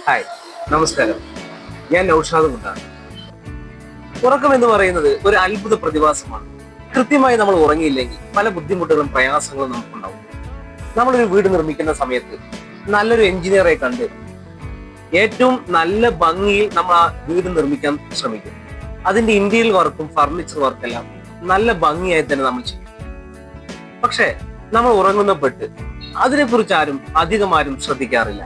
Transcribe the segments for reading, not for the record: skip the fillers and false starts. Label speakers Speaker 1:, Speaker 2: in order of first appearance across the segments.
Speaker 1: Hi, നമസ്കാരം. ഞാൻ നൗഷാദ് മുണ്ടാണ്. ഉറക്കം എന്ന് പറയുന്നത് ഒരു അത്ഭുത പ്രതിഭാസമാണ്. കൃത്യമായി നമ്മൾ ഉറങ്ങിയില്ലെങ്കിൽ പല ബുദ്ധിമുട്ടുകളും പ്രയാസങ്ങളും നമുക്കുണ്ടാവും. നമ്മളൊരു വീട് നിർമ്മിക്കുന്ന സമയത്ത് നല്ലൊരു എഞ്ചിനീയറെ കണ്ട് ഏറ്റവും നല്ല ഭംഗിയിൽ നമ്മൾ ആ വീട് നിർമ്മിക്കാൻ ശ്രമിക്കും. അതിന്റെ ഇന്റീരിയർ വർക്കും ഫർണിച്ചർ വർക്കെല്ലാം നല്ല ഭംഗിയായി തന്നെ നമ്മൾ ചെയ്യും. പക്ഷെ നമ്മൾ ഉറങ്ങുന്ന ബെഡ്, അതിനെക്കുറിച്ച് അധികമാരും ശ്രദ്ധിക്കാറില്ല.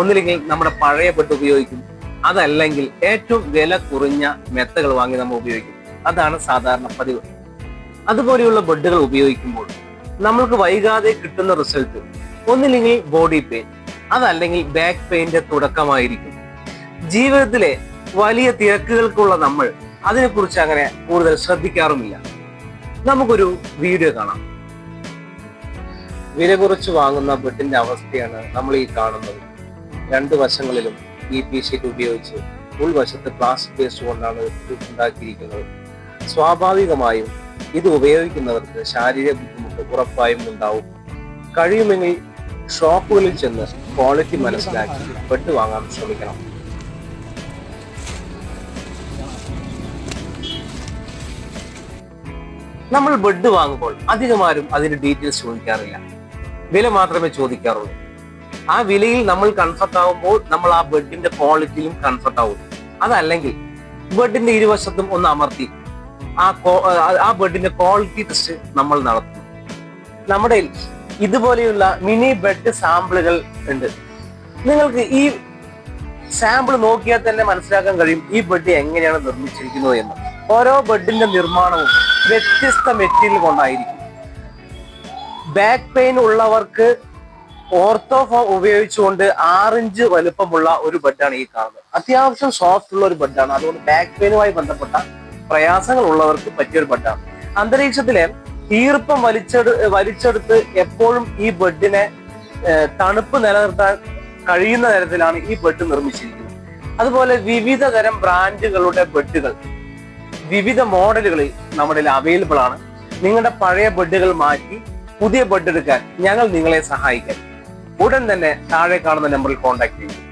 Speaker 1: ഒന്നില്ലെങ്കിൽ നമ്മുടെ പഴയ ബെഡ് ഉപയോഗിക്കും, അതല്ലെങ്കിൽ ഏറ്റവും വില കുറഞ്ഞ മെത്തകൾ വാങ്ങി നമ്മൾ ഉപയോഗിക്കും. അതാണ് സാധാരണ പതിവ്. അതുപോലെയുള്ള ബെഡുകൾ ഉപയോഗിക്കുമ്പോൾ നമ്മൾക്ക് വൈകാതെ കിട്ടുന്ന റിസൾട്ട് ഒന്നില്ലെങ്കിൽ ബോഡി പെയിൻ, അതല്ലെങ്കിൽ ബാക്ക് പെയിന്റെ തുടക്കമായിരിക്കും. ജീവിതത്തിലെ വലിയ തിരക്കുകൾക്കുള്ള നമ്മൾ അതിനെക്കുറിച്ച് അങ്ങനെ കൂടുതൽ ശ്രദ്ധിക്കാറുമില്ല. നമുക്കൊരു വീഡിയോ കാണാം. വില കുറച്ച് വാങ്ങുന്ന ബെഡിന്റെ അവസ്ഥയാണ് നമ്മൾ ഈ കാണുന്നത്. രണ്ട് വശങ്ങളിലും EP ഷീറ്റ് ഉപയോഗിച്ച് ഉൾവശത്ത് പ്ലാസ്റ്റിക് പേസ്റ്റ് കൊണ്ടാണ് ഉണ്ടാക്കിയിരിക്കുന്നത്. സ്വാഭാവികമായും ഇത് ഉപയോഗിക്കുന്നവർക്ക് ശാരീരിക ബുദ്ധിമുട്ട് ഉറപ്പായും ഉണ്ടാവും. കഴിയുമെങ്കിൽ ഷോപ്പുകളിൽ ചെന്ന് ക്വാളിറ്റി മനസ്സിലാക്കി ബെഡ് വാങ്ങാൻ ശ്രമിക്കണം. നമ്മൾ ബെഡ് വാങ്ങുമ്പോൾ അധികമാരും അതിന്റെ ഡീറ്റെയിൽസ് ചോദിക്കാറില്ല, വില മാത്രമേ ചോദിക്കാറുള്ളൂ. ആ വിലയിൽ നമ്മൾ കംഫർട്ട് ആവുമ്പോൾ നമ്മൾ ആ ബെഡിന്റെ ക്വാളിറ്റിയിലും കംഫർട്ട് ആവും. അതല്ലെങ്കിൽ ബെഡിന്റെ ഇരുവശത്തും ഒന്ന് അമർത്തി ആ ബെഡിന്റെ ക്വാളിറ്റി ടെസ്റ്റ് നമ്മൾ നടത്തും. നമ്മുടെ ഇതുപോലെയുള്ള മിനി ബെഡ് സാമ്പിളുകൾ ഉണ്ട്. നിങ്ങൾക്ക് ഈ സാമ്പിൾ നോക്കിയാൽ തന്നെ മനസ്സിലാക്കാൻ കഴിയും ഈ ബെഡ് എങ്ങനെയാണ് നിർമ്മിച്ചിരിക്കുന്നത് എന്ന്. ഓരോ ബെഡിന്റെ നിർമ്മാണവും വ്യത്യസ്ത മെറ്റീരിയൽ കൊണ്ടായിരിക്കും. ബാക്ക് പെയിൻ ഉള്ളവർക്ക് ഓർത്തോഫോം ഉപയോഗിച്ചുകൊണ്ട് 6 ഇഞ്ച് വലുപ്പമുള്ള ഒരു ബെഡാണ് ഈ കാണുന്നത്. അത്യാവശ്യം സോഫ്റ്റ് ഉള്ള ഒരു ബെഡാണ്. അതുകൊണ്ട് ബാക്ക് പെയിനുമായി ബന്ധപ്പെട്ട പ്രയാസങ്ങൾ ഉള്ളവർക്ക് പറ്റിയൊരു ബെഡാണ്. അന്തരീക്ഷത്തിലെ ഈർപ്പം വലിച്ചെടുത്ത് എപ്പോഴും ഈ ബെഡിനെ തണുപ്പ് നിലനിർത്താൻ കഴിയുന്ന തരത്തിലാണ് ഈ ബെഡ് നിർമ്മിച്ചിരിക്കുന്നത്. അതുപോലെ വിവിധ തരം ബ്രാൻഡുകളുടെ ബെഡുകൾ, വിവിധ മോഡലുകളിൽ നമ്മുടെ അവൈലബിൾ ആണ്. നിങ്ങളുടെ പഴയ ബെഡുകൾ മാറ്റി പുതിയ ബെഡ് എടുക്കാൻ ഞങ്ങൾ നിങ്ങളെ സഹായിക്കാം. ഉടൻ തന്നെ താഴെ കാണുന്ന നമ്പറിൽ കോൺടാക്ട് ചെയ്യും.